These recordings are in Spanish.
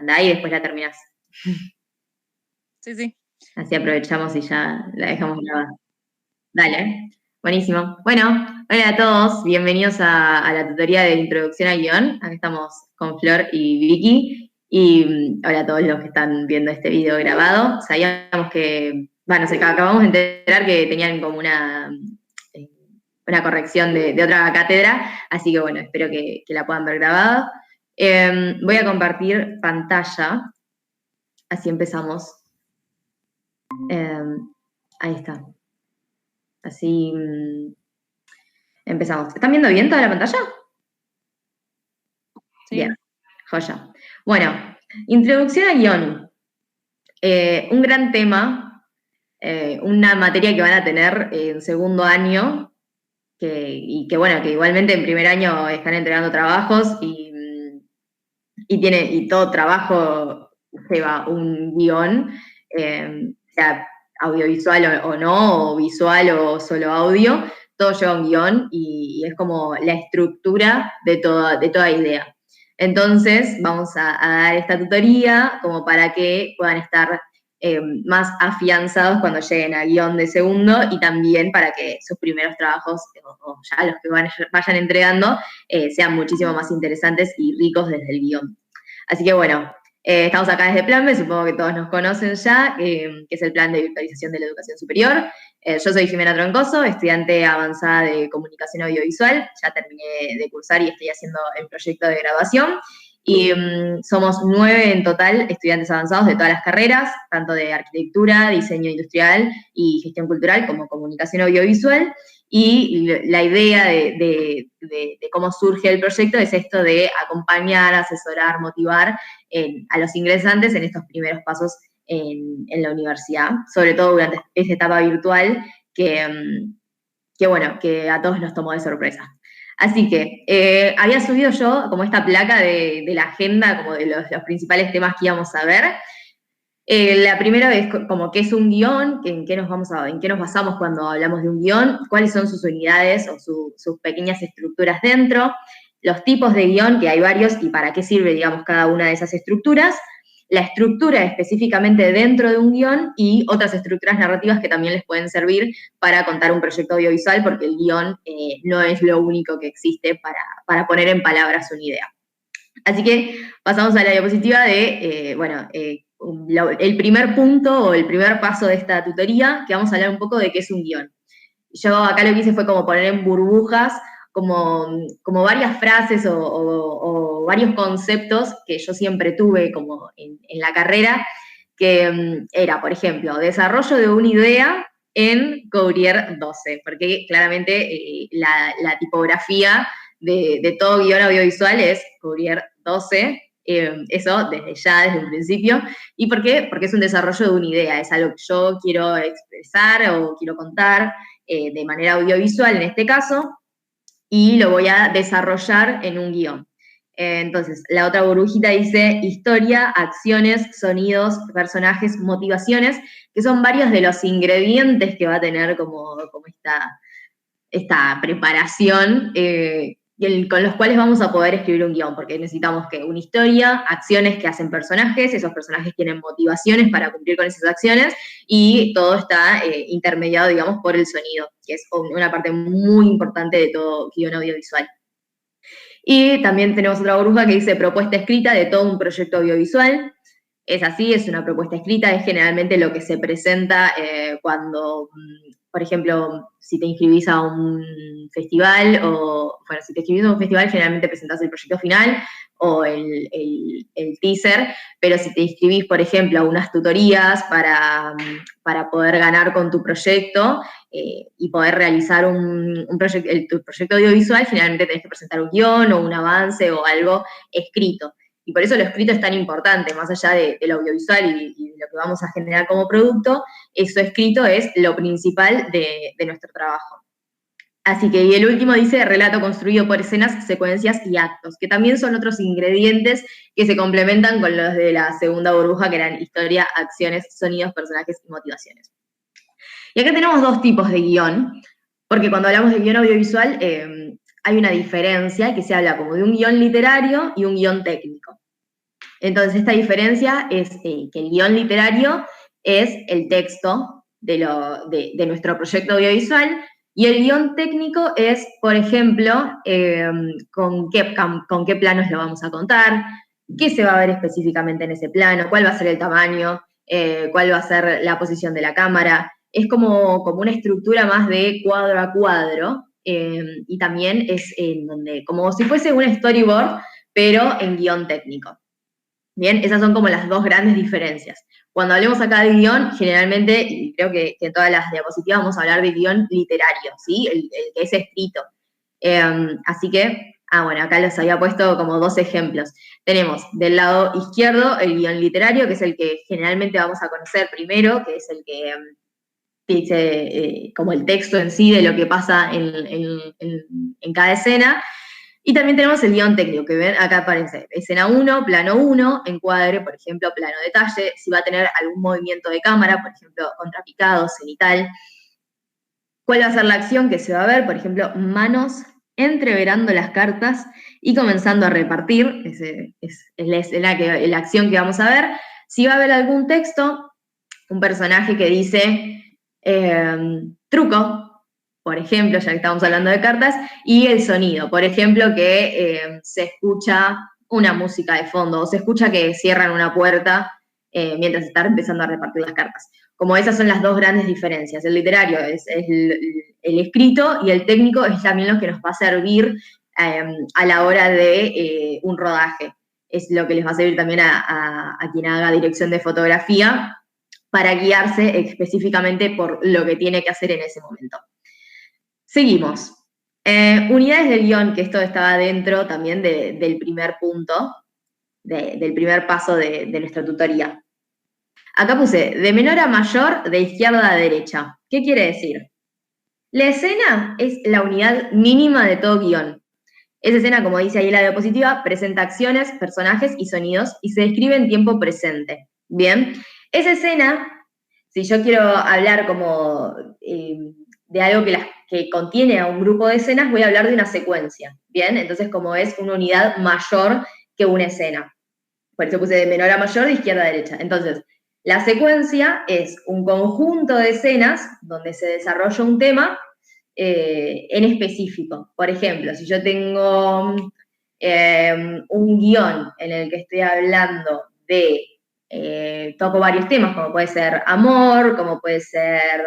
mandá y después la terminás. Sí, sí. Así aprovechamos y ya la dejamos grabada. Dale, buenísimo. Bueno, hola a todos, bienvenidos a la tutoría de introducción al guión. Aquí estamos con Flor y Vicky. Y hola a todos los que están viendo este video grabado. Sabíamos que, bueno, acabamos de enterar que tenían como una corrección de otra cátedra, así que bueno, espero que la puedan ver grabada. Voy a compartir pantalla, así empezamos. Ahí está. Así empezamos. ¿Están viendo bien toda la pantalla? Sí. Bien, joya. Bueno, introducción al guión. Un gran tema, una materia que van a tener en segundo año, y que bueno, que igualmente en primer año están entregando trabajos y todo trabajo lleva un guión, sea audiovisual o no, o visual o solo audio, todo lleva un guión y es como la estructura de toda idea. Entonces, vamos a dar esta tutoría como para que puedan estar más afianzados cuando lleguen a guión de segundo y también para que sus primeros trabajos, o ya los que vayan entregando, sean muchísimo más interesantes y ricos desde el guión. Así que bueno, estamos acá desde Plan B, supongo que todos nos conocen ya, que es el Plan de Virtualización de la Educación Superior. Yo soy Jimena Troncoso, estudiante avanzada de Comunicación Audiovisual, ya terminé de cursar y estoy haciendo el proyecto de graduación. Y somos 9 en total estudiantes avanzados de todas las carreras, tanto de arquitectura, diseño industrial y gestión cultural como comunicación audiovisual. Y la idea de cómo surge el proyecto es esto de acompañar, asesorar, motivar a los ingresantes en estos primeros pasos en la universidad, sobre todo durante esta etapa virtual que bueno, que a todos nos tomó de sorpresa. Así que había subido yo como esta placa de la agenda, como de los principales temas que íbamos a ver. La primera es como qué es un guión, en qué nos basamos cuando hablamos de un guión, cuáles son sus unidades o sus pequeñas estructuras dentro, los tipos de guión, que hay varios, y para qué sirve, digamos, cada una de esas estructuras, la estructura específicamente dentro de un guión y otras estructuras narrativas que también les pueden servir para contar un proyecto audiovisual, porque el guión no es lo único que existe para poner en palabras una idea. Así que pasamos a la diapositiva de, el primer punto o el primer paso de esta tutoría, que vamos a hablar un poco de qué es un guión. Yo acá lo que hice fue como poner en burbujas como varias frases o varios conceptos que yo siempre tuve como en la carrera, que era, por ejemplo, desarrollo de una idea en Courier 12, porque claramente la tipografía de todo guión audiovisual es Courier 12, eso desde un principio. ¿Y por qué? Porque es un desarrollo de una idea, es algo que yo quiero expresar o quiero contar de manera audiovisual en este caso, y lo voy a desarrollar en un guión. Entonces, la otra burbujita dice historia, acciones, sonidos, personajes, motivaciones, que son varios de los ingredientes que va a tener como esta preparación con los cuales vamos a poder escribir un guión, porque necesitamos que una historia, acciones que hacen personajes, esos personajes tienen motivaciones para cumplir con esas acciones, y todo está intermediado, digamos, por el sonido, que es una parte muy importante de todo guión audiovisual. Y también tenemos otra burbuja que dice propuesta escrita de todo un proyecto audiovisual. Es así, es una propuesta escrita, es generalmente lo que se presenta cuando, por ejemplo, si te inscribís a un festival, si te inscribís a un festival, generalmente presentás el proyecto final o el teaser, pero si te inscribís, por ejemplo, a unas tutorías para poder ganar con tu proyecto y poder realizar tu proyecto audiovisual, generalmente tenés que presentar un guión o un avance o algo escrito. Y por eso lo escrito es tan importante, más allá del audiovisual y de lo que vamos a generar como producto, eso escrito es lo principal de nuestro trabajo. Así que, y el último dice relato construido por escenas, secuencias y actos, que también son otros ingredientes que se complementan con los de la segunda burbuja, que eran historia, acciones, sonidos, personajes y motivaciones. Y acá tenemos dos tipos de guión, porque cuando hablamos de guión audiovisual hay una diferencia, que se habla como de un guión literario y un guión técnico. Entonces, esta diferencia es que el guión literario es el texto de nuestro proyecto audiovisual, y el guión técnico es, por ejemplo, con qué planos lo vamos a contar, qué se va a ver específicamente en ese plano, cuál va a ser el tamaño, cuál va a ser la posición de la cámara. Es como una estructura más de cuadro a cuadro, y también es en donde, como si fuese un storyboard, pero en guión técnico. Bien, esas son como las dos grandes diferencias. Cuando hablemos acá de guión, generalmente, y creo que en todas las diapositivas vamos a hablar de guión literario, ¿sí? El que es escrito. Así que, bueno, acá les había puesto como dos ejemplos. Tenemos del lado izquierdo el guión literario, que es el que generalmente vamos a conocer primero, que es el que dice como el texto en sí de lo que pasa en cada escena. Y también tenemos el guión técnico, que ven, acá aparece escena 1, plano 1, encuadre, por ejemplo, plano detalle, si va a tener algún movimiento de cámara, por ejemplo, contrapicado, cenital. ¿Cuál va a ser la acción que se va a ver? Por ejemplo, manos entreverando las cartas y comenzando a repartir, es la acción que vamos a ver. Si va a haber algún texto, un personaje que dice truco, por ejemplo, ya que estamos hablando de cartas, y el sonido, por ejemplo, que se escucha una música de fondo, o se escucha que cierran una puerta mientras están empezando a repartir las cartas. Como esas son las dos grandes diferencias. El literario es el escrito, y el técnico es también lo que nos va a servir a la hora de un rodaje. Es lo que les va a servir también a quien haga dirección de fotografía, para guiarse específicamente por lo que tiene que hacer en ese momento. Seguimos. Unidades del guión, que esto estaba dentro también del primer punto, del primer paso de nuestra tutoría. Acá puse de menor a mayor, de izquierda a derecha. ¿Qué quiere decir? La escena es la unidad mínima de todo guión. Esa escena, como dice ahí la diapositiva, presenta acciones, personajes y sonidos y se describe en tiempo presente. Bien, esa escena, si yo quiero hablar como de algo que contiene a un grupo de escenas, voy a hablar de una secuencia. Bien, entonces como es una unidad mayor que una escena. Por eso puse de menor a mayor, de izquierda a derecha. Entonces, la secuencia es un conjunto de escenas donde se desarrolla un tema en específico. Por ejemplo, si yo tengo un guión en el que estoy hablando de, toco varios temas, como puede ser amor, como puede ser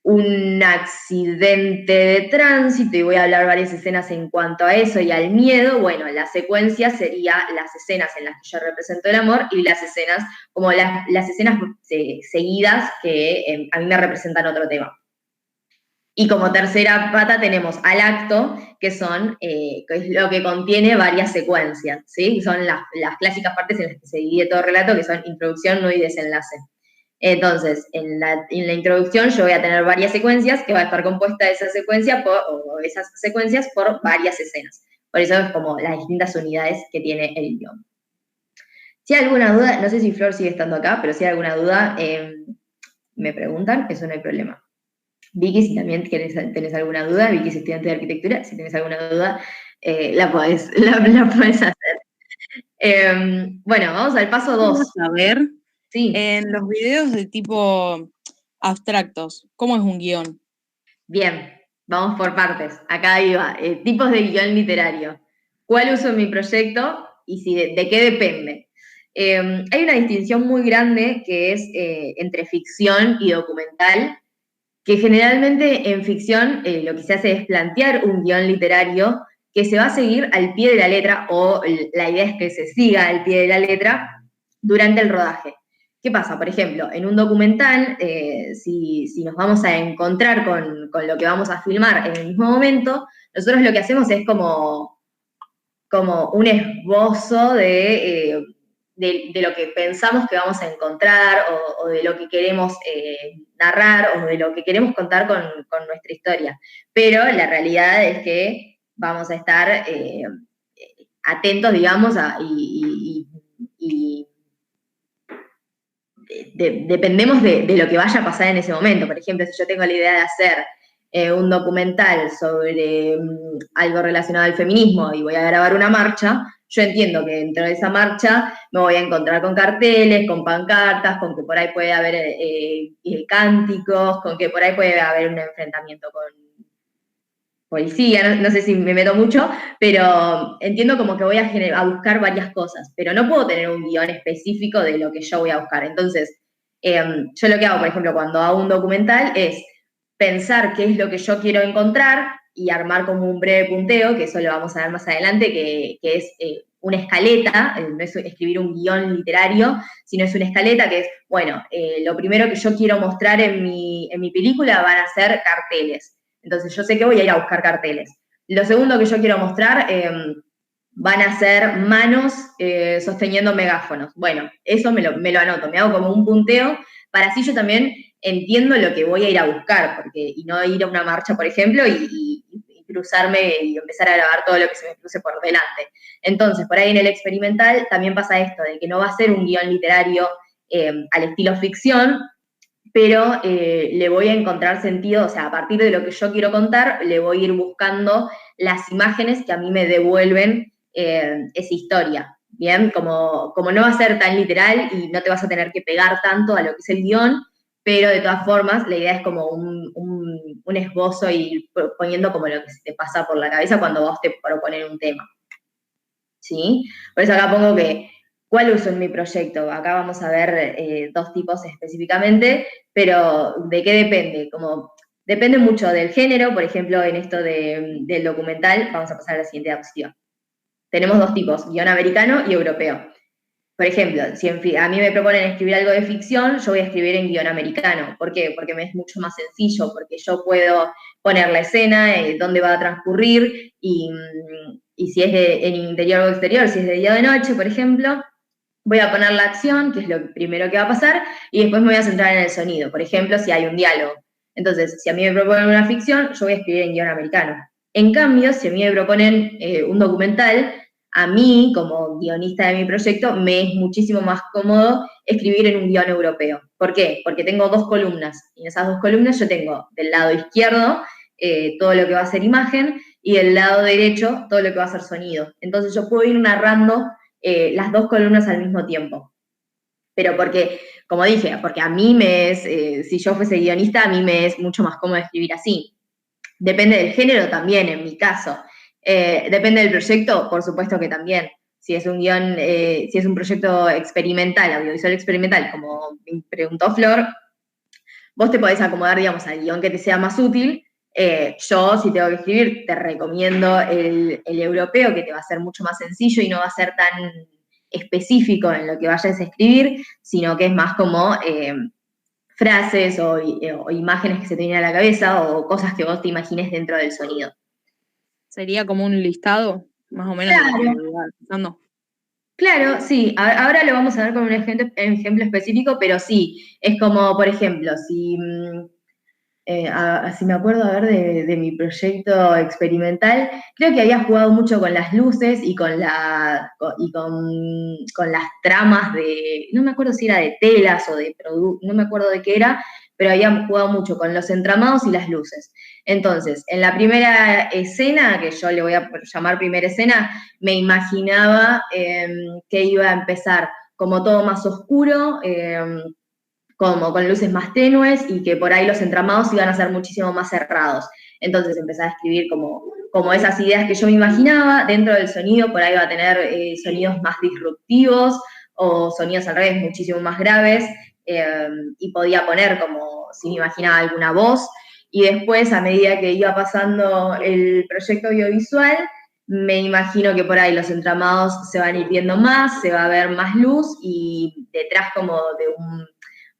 un accidente de tránsito, y voy a hablar varias escenas en cuanto a eso y al miedo, bueno, la secuencia sería las escenas en las que yo represento el amor, y las escenas, como las escenas seguidas que a mí me representan otro tema. Y como tercera pata tenemos al acto, que es lo que contiene varias secuencias, ¿sí? Son las clásicas partes en las que se divide todo el relato, que son introducción, nudo y desenlace. Entonces, en la introducción yo voy a tener varias secuencias, que va a estar compuesta esas secuencias por varias escenas. Por eso es como las distintas unidades que tiene el guión. Si hay alguna duda, no sé si Flor sigue estando acá, pero si hay alguna duda, me preguntan, eso no hay problema. Vicky, si también tenés alguna duda, Vicky es estudiante de arquitectura, si tenés alguna duda, la podés hacer. Bueno, vamos al paso 2. Vamos a ver, Sí. en los videos de tipo abstractos, ¿cómo es un guión? Bien, vamos por partes. Acá iba. Tipos de guión literario. ¿Cuál uso en mi proyecto y de qué depende? Hay una distinción muy grande que es entre ficción y documental, que generalmente en ficción lo que se hace es plantear un guión literario que se va a seguir al pie de la letra, o la idea es que se siga al pie de la letra durante el rodaje. ¿Qué pasa? Por ejemplo, en un documental, si nos vamos a encontrar con lo que vamos a filmar en el mismo momento, nosotros lo que hacemos es como un esbozo de lo que pensamos que vamos a encontrar, o de lo que queremos narrar, o de lo que queremos contar con nuestra historia. Pero la realidad es que vamos a estar atentos, digamos, dependemos de lo que vaya a pasar en ese momento. Por ejemplo, si yo tengo la idea de hacer un documental sobre algo relacionado al feminismo y voy a grabar una marcha, yo entiendo que dentro de esa marcha me voy a encontrar con carteles, con pancartas, con que por ahí puede haber cánticos, con que por ahí puede haber un enfrentamiento con policía, no sé si me meto mucho, pero entiendo como que voy a buscar varias cosas, pero no puedo tener un guión específico de lo que yo voy a buscar. Entonces, yo lo que hago, por ejemplo, cuando hago un documental es pensar qué es lo que yo quiero encontrar y armar como un breve punteo, que eso lo vamos a ver más adelante, que es una escaleta, no es escribir un guión literario, sino es una escaleta que es, bueno, lo primero que yo quiero mostrar en mi película van a ser carteles. Entonces yo sé que voy a ir a buscar carteles. Lo segundo que yo quiero mostrar van a ser manos sosteniendo megáfonos. Bueno, eso me lo anoto, me hago como un punteo para así yo también entiendo lo que voy a ir a buscar, y no ir a una marcha, por ejemplo, y cruzarme y empezar a grabar todo lo que se me cruce por delante. Entonces, por ahí en el experimental también pasa esto, de que no va a ser un guión literario al estilo ficción, pero le voy a encontrar sentido, o sea, a partir de lo que yo quiero contar, le voy a ir buscando las imágenes que a mí me devuelven esa historia. Bien, como no va a ser tan literal y no te vas a tener que pegar tanto a lo que es el guión, pero de todas formas la idea es como un esbozo y poniendo como lo que se te pasa por la cabeza cuando vos te propones un tema. ¿Sí? Por eso acá pongo que ¿cuál uso en mi proyecto? Acá vamos a ver dos tipos específicamente, pero ¿de qué depende? Como depende mucho del género, por ejemplo, en esto del documental, vamos a pasar a la siguiente diapositiva. Tenemos dos tipos, guión americano y europeo. Por ejemplo, si a mí me proponen escribir algo de ficción, yo voy a escribir en guión americano. ¿Por qué? Porque me es mucho más sencillo, porque yo puedo poner la escena, dónde va a transcurrir, y si es en interior o exterior, si es de día o de noche, por ejemplo, voy a poner la acción, que es lo primero que va a pasar, y después me voy a centrar en el sonido. Por ejemplo, si hay un diálogo. Entonces, si a mí me proponen una ficción, yo voy a escribir en guión americano. En cambio, si a mí me proponen un documental, a mí, como guionista de mi proyecto, me es muchísimo más cómodo escribir en un guión europeo. ¿Por qué? Porque tengo dos columnas, y en esas dos columnas yo tengo del lado izquierdo todo lo que va a ser imagen, y del lado derecho todo lo que va a ser sonido. Entonces yo puedo ir narrando las dos columnas al mismo tiempo. Pero porque, como dije, porque a mí si yo fuese guionista, a mí me es mucho más cómodo escribir así. Depende del género también, en mi caso. Depende del proyecto, por supuesto que también. Si es un guión, si es un proyecto experimental, audiovisual experimental, como me preguntó Flor, vos te podés acomodar, digamos, al guión que te sea más útil. Yo, si tengo que escribir, te recomiendo el europeo, que te va a ser mucho más sencillo y no va a ser tan específico en lo que vayas a escribir, sino que es más como frases o imágenes que se te vienen a la cabeza o cosas que vos te imagines dentro del sonido. Sería como un listado, más o menos, de lo que iba pensando. Claro, sí. Ahora lo vamos a ver con un ejemplo específico, pero sí, es como, por ejemplo, si me acuerdo a ver de mi proyecto experimental, creo que había jugado mucho con las luces y con las tramas no me acuerdo si era de telas o de producto, no me acuerdo de qué era, pero había jugado mucho con los entramados y las luces. Entonces, en la primera escena, que yo le voy a llamar primera escena, me imaginaba que iba a empezar como todo más oscuro, como con luces más tenues y que por ahí los entramados iban a ser muchísimo más cerrados. Entonces empecé a escribir como esas ideas que yo me imaginaba. Dentro del sonido por ahí va a tener sonidos más disruptivos o sonidos al revés muchísimo más graves, y podía poner como si me imaginaba alguna voz. Y después, a medida que iba pasando el proyecto audiovisual, me imagino que por ahí los entramados se van a ir viendo más, se va a ver más luz y detrás como de un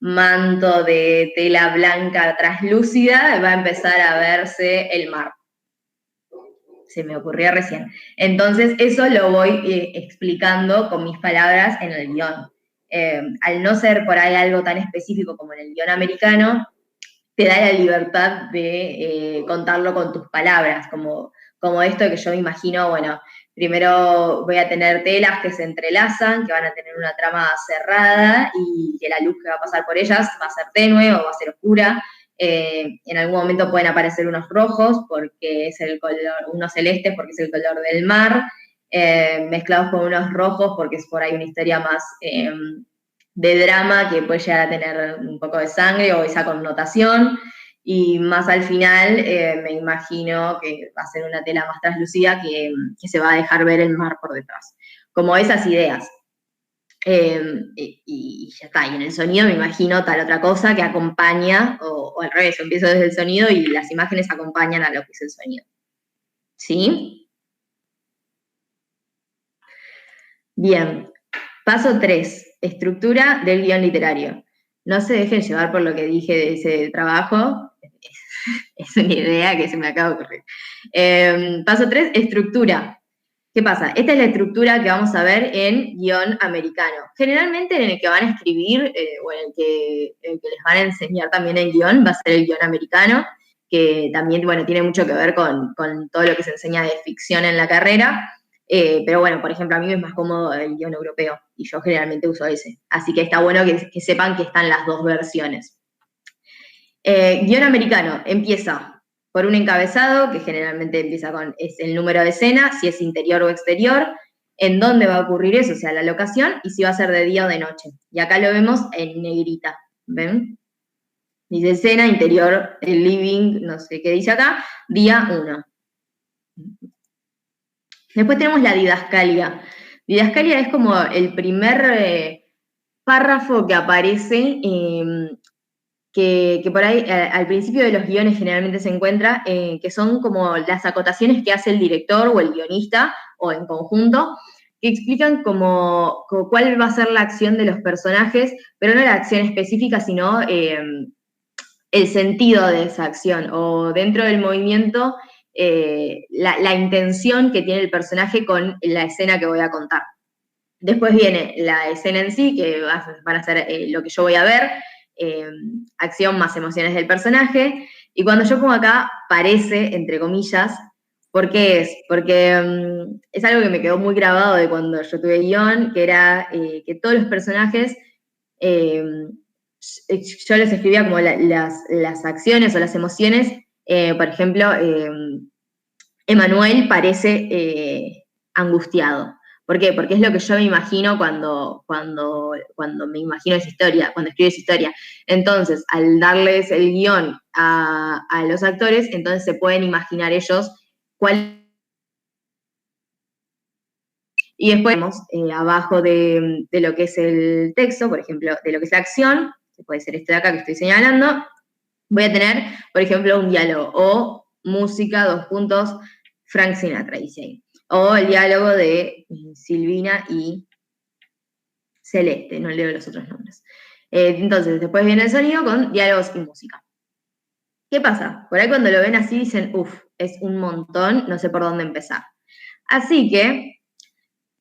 manto de tela blanca traslúcida, va a empezar a verse el mar. Se me ocurrió recién. Entonces, eso lo voy explicando con mis palabras en el guión. Al no ser por ahí algo tan específico como en el guión americano, te da la libertad de contarlo con tus palabras, como esto que yo me imagino, bueno, primero voy a tener telas que se entrelazan, que van a tener una trama cerrada y que la luz que va a pasar por ellas va a ser tenue o va a ser oscura. En algún momento pueden aparecer unos rojos porque es el color, unos celestes porque es el color del mar. mezclados con unos rojos, porque es por ahí una historia más de drama que puede llegar a tener un poco de sangre o esa connotación. Y más al final me imagino que va a ser una tela más translúcida que se va a dejar ver el mar por detrás. Como esas ideas. Y ya está, y en el sonido me imagino tal otra cosa que acompaña, o al revés, yo empiezo desde el sonido y las imágenes acompañan a lo que es el sonido. ¿Sí? Bien. Paso 3, estructura del guión literario. No se dejen llevar por lo que dije de ese trabajo, es una idea que se me acaba de ocurrir. Paso 3, estructura. ¿Qué pasa? Esta es la estructura que vamos a ver en guión americano. Generalmente en el que van a escribir o en el que les van a enseñar también el guión va a ser el guión americano, que también, bueno, tiene mucho que ver con todo lo que se enseña de ficción en la carrera. Pero bueno, por ejemplo, a mí me es más cómodo el guión europeo y yo generalmente uso ese. Así que está bueno que sepan que están las dos versiones. Guión americano empieza por un encabezado, que generalmente empieza con es el número de escena, si es interior o exterior, en dónde va a ocurrir eso, o sea, la locación, y si va a ser de día o de noche. Y acá lo vemos en negrita, ¿ven? Dice escena, interior, el living, no sé qué dice acá, día 1. Después tenemos la didascalia. Didascalia es como el primer párrafo que aparece, que por ahí al principio de los guiones generalmente se encuentra, que son como las acotaciones que hace el director o el guionista, o en conjunto, que explican como cuál va a ser la acción de los personajes, pero no la acción específica, sino el sentido de esa acción, o dentro del movimiento, la intención que tiene el personaje con la escena que voy a contar. Después viene la escena en sí, que van a ser lo que yo voy a ver, acción más emociones del personaje, y cuando yo pongo acá, parece, entre comillas, ¿por qué es? Porque es algo que me quedó muy grabado de cuando yo tuve guión, que era que todos los personajes, yo les escribía como las acciones o las emociones, por ejemplo, Emanuel parece angustiado. ¿Por qué? Porque es lo que yo me imagino cuando me imagino esa historia, cuando escribo esa historia. Entonces, al darles el guión a los actores, entonces se pueden imaginar ellos cuál. Y después vemos abajo de lo que es el texto, por ejemplo, de lo que es la acción, que puede ser este de acá que estoy señalando, voy a tener, por ejemplo, un diálogo o música, 2 puntos, Frank Sinatra, dice ahí. O el diálogo de Silvina y Celeste, no leo los otros nombres. Entonces, después viene el sonido con diálogos y música. ¿Qué pasa? Por ahí cuando lo ven así dicen, uff, es un montón, no sé por dónde empezar. Así que,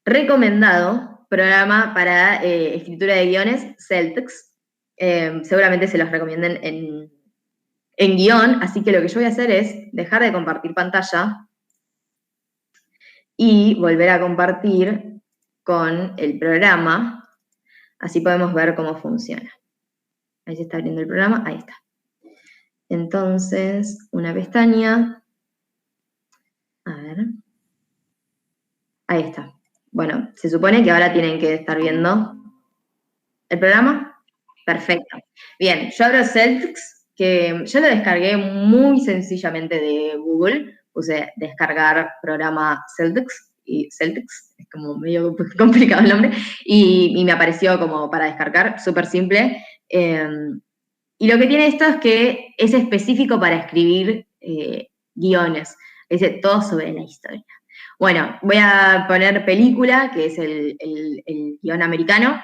recomendado programa para escritura de guiones, Celtics. Seguramente se los recomienden en guión, así que lo que yo voy a hacer es dejar de compartir pantalla y volver a compartir con el programa, así podemos ver cómo funciona. Ahí se está abriendo el programa, ahí está. Entonces, una pestaña, a ver, ahí está. Bueno, se supone que ahora tienen que estar viendo el programa. Perfecto. Bien, yo abro Celtics, que yo lo descargué muy sencillamente de Google, puse descargar programa Celtics, y Celtics, es como medio complicado el nombre, y me apareció como para descargar, súper simple. Y lo que tiene esto es que es específico para escribir guiones, dice todo sobre la historia. Bueno, voy a poner película, que es el guión americano.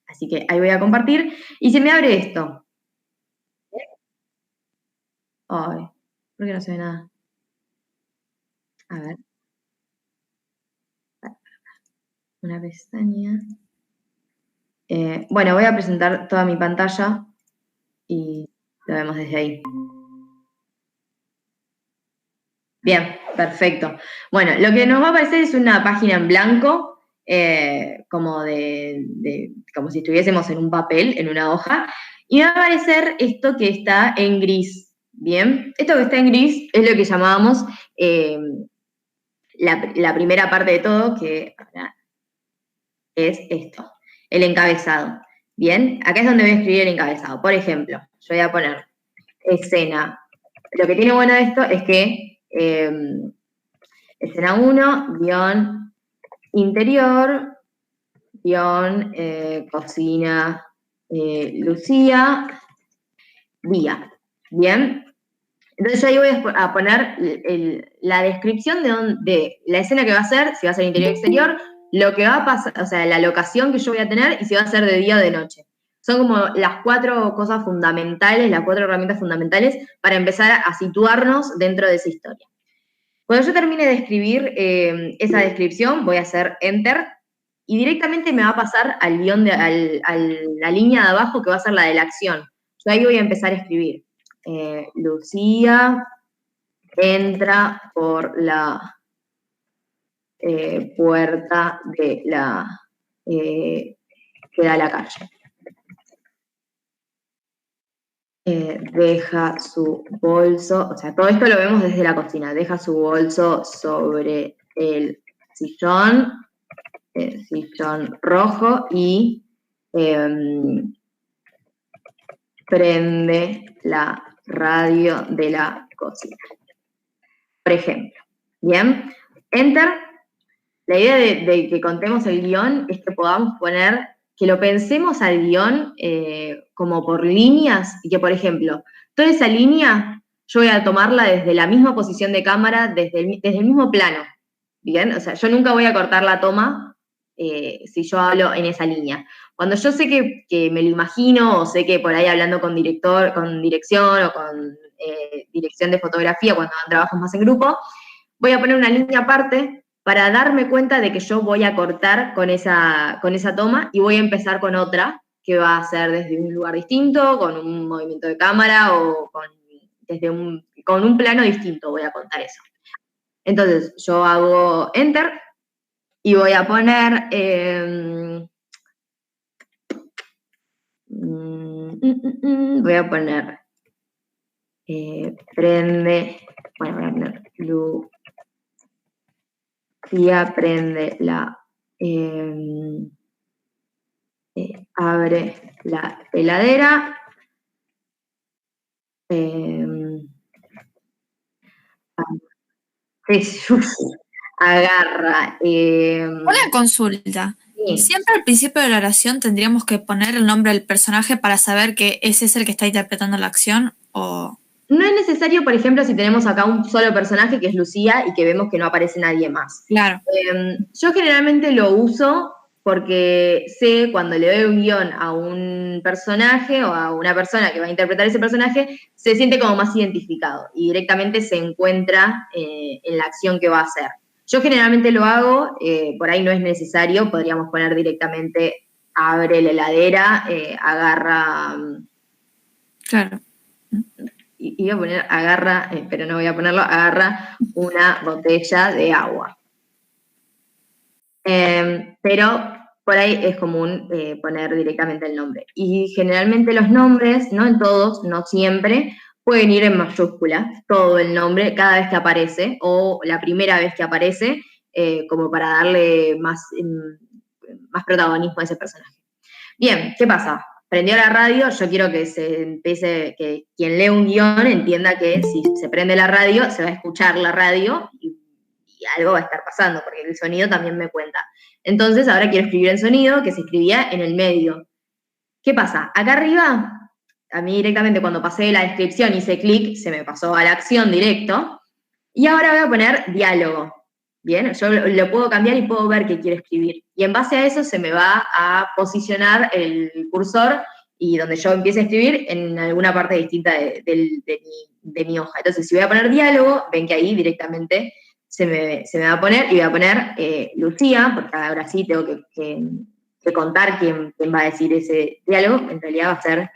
Así que ahí voy a compartir. Y se me abre esto. Ay, ¿por qué no se ve nada? A ver. Una pestaña. Bueno, voy a presentar toda mi pantalla y lo vemos desde ahí. Bien, perfecto. Bueno, lo que nos va a aparecer es una página en blanco, como como si estuviésemos en un papel, en una hoja, y va a aparecer esto que está en gris. Bien, esto que está en gris es lo que llamábamos la primera parte de todo, que es esto, el encabezado. Bien, acá es donde voy a escribir el encabezado. Por ejemplo, yo voy a poner escena. Lo que tiene bueno esto es que escena 1, guión interior, guión cocina Lucía, día. Bien. Entonces yo ahí voy a poner la descripción de la escena que va a ser, si va a ser interior o exterior, lo que va a pasar, o sea, la locación que yo voy a tener y si va a ser de día o de noche. Son como las 4 cosas fundamentales, las 4 herramientas fundamentales para empezar a situarnos dentro de esa historia. Cuando yo termine de escribir esa descripción, voy a hacer Enter y directamente me va a pasar al guión, a la línea de abajo que va a ser la de la acción. Yo ahí voy a empezar a escribir. Lucía entra por la puerta de la que da a la calle. Deja su bolso, o sea, todo esto lo vemos desde la cocina, deja su bolso sobre el sillón rojo y prende la radio de la cocina. Por ejemplo, ¿bien? Enter. La idea de que contemos el guión es que podamos poner, que lo pensemos al guión como por líneas y que, por ejemplo, toda esa línea yo voy a tomarla desde la misma posición de cámara, desde el mismo plano, ¿bien? O sea, yo nunca voy a cortar la toma si yo hablo en esa línea. Cuando yo sé que me lo imagino o sé que por ahí hablando con dirección o con dirección de fotografía, cuando trabajo más en grupo, voy a poner una línea aparte para darme cuenta de que yo voy a cortar con esa toma y voy a empezar con otra que va a ser desde un lugar distinto, con un movimiento de cámara o con un plano distinto voy a contar eso. Entonces, yo hago Enter y voy a poner prende, bueno, voy a poner Lucía prende la abre la heladera. Agarra. Una consulta. Sí. ¿Siempre al principio de la oración tendríamos que poner el nombre del personaje para saber que ese es el que está interpretando la acción? ¿O no es necesario, por ejemplo, si tenemos acá un solo personaje que es Lucía y que vemos que no aparece nadie más? Claro. Yo generalmente lo uso porque sé cuando le doy un guión a un personaje o a una persona que va a interpretar ese personaje, se siente como más identificado y directamente se encuentra en la acción que va a hacer. Yo generalmente lo hago, por ahí no es necesario, podríamos poner directamente abre la heladera, agarra... Claro. Iba a poner agarra, pero no voy a ponerlo, agarra una botella de agua. Pero por ahí es común poner directamente el nombre. Y generalmente los nombres, no en todos, no siempre, pueden ir en mayúscula, todo el nombre, cada vez que aparece, o la primera vez que aparece, como para darle más protagonismo a ese personaje. Bien, ¿qué pasa? Prendió la radio, yo quiero que se empiece, que quien lee un guión entienda que si se prende la radio, se va a escuchar la radio y algo va a estar pasando, porque el sonido también me cuenta. Entonces, ahora quiero escribir en sonido, que se escribía en el medio. ¿Qué pasa? Acá arriba, a mí directamente cuando pasé la descripción, hice clic, se me pasó a la acción directo, y ahora voy a poner diálogo. Bien, yo lo puedo cambiar y puedo ver qué quiero escribir. Y en base a eso se me va a posicionar el cursor y donde yo empiece a escribir en alguna parte distinta de mi hoja. Entonces, si voy a poner diálogo, ven que ahí directamente se me va a poner, y voy a poner Lucía, porque ahora sí tengo que contar quién va a decir ese diálogo. En realidad va a ser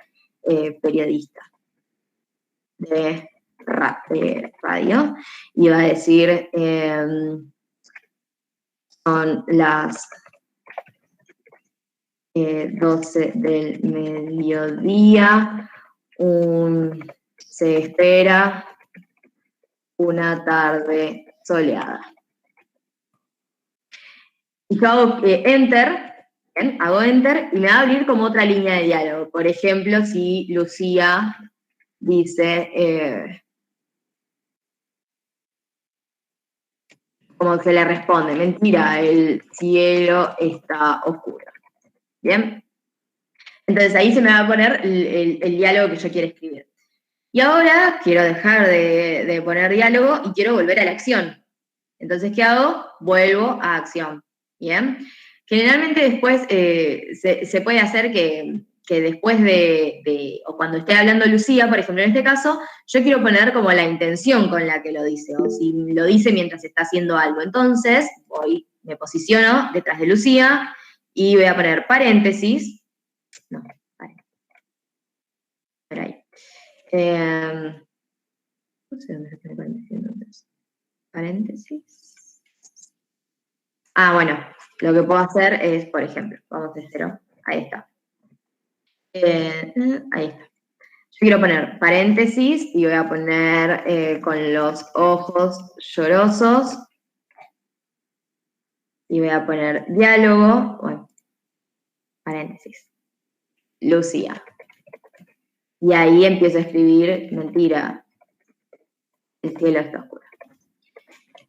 periodista de radio, y va a decir... son las 12 del mediodía, se espera una tarde soleada. Y yo hago enter, ¿bien? Hago enter y me va a abrir como otra línea de diálogo. Por ejemplo, si Lucía dice, como se le responde, mentira, el cielo está oscuro. ¿Bien? Entonces ahí se me va a poner el diálogo que yo quiero escribir. Y ahora quiero dejar de poner diálogo y quiero volver a la acción. Entonces, ¿qué hago? Vuelvo a acción. ¿Bien? Generalmente después se puede hacer que después o cuando esté hablando Lucía, por ejemplo, en este caso, yo quiero poner como la intención con la que lo dice, o si lo dice mientras está haciendo algo. Entonces, me posiciono detrás de Lucía y voy a poner paréntesis. No, por ahí. No sé dónde se pone paréntesis entonces. Paréntesis. Bueno, lo que puedo hacer es, por ejemplo, vamos de cero. Ahí está. Ahí está. Yo quiero poner paréntesis y voy a poner con los ojos llorosos. Y voy a poner diálogo. Bueno, paréntesis. Lucía. Y ahí empiezo a escribir, mentira, el cielo está oscuro.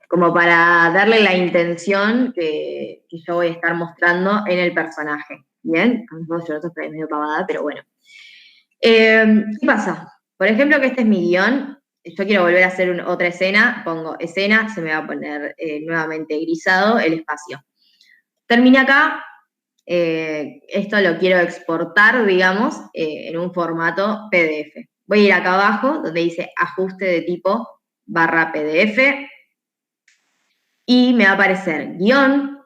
Como para darle la intención que yo voy a estar mostrando en el personaje. ¿Bien? A mis ojos llorosos, pero es medio pavada, pero bueno. ¿Qué pasa? Por ejemplo, que este es mi guión. Yo quiero volver a hacer otra escena. Pongo escena, se me va a poner nuevamente grisado el espacio. Terminé acá. Esto lo quiero exportar, digamos, en un formato PDF. Voy a ir acá abajo, donde dice ajuste de tipo /PDF, y me va a aparecer guión,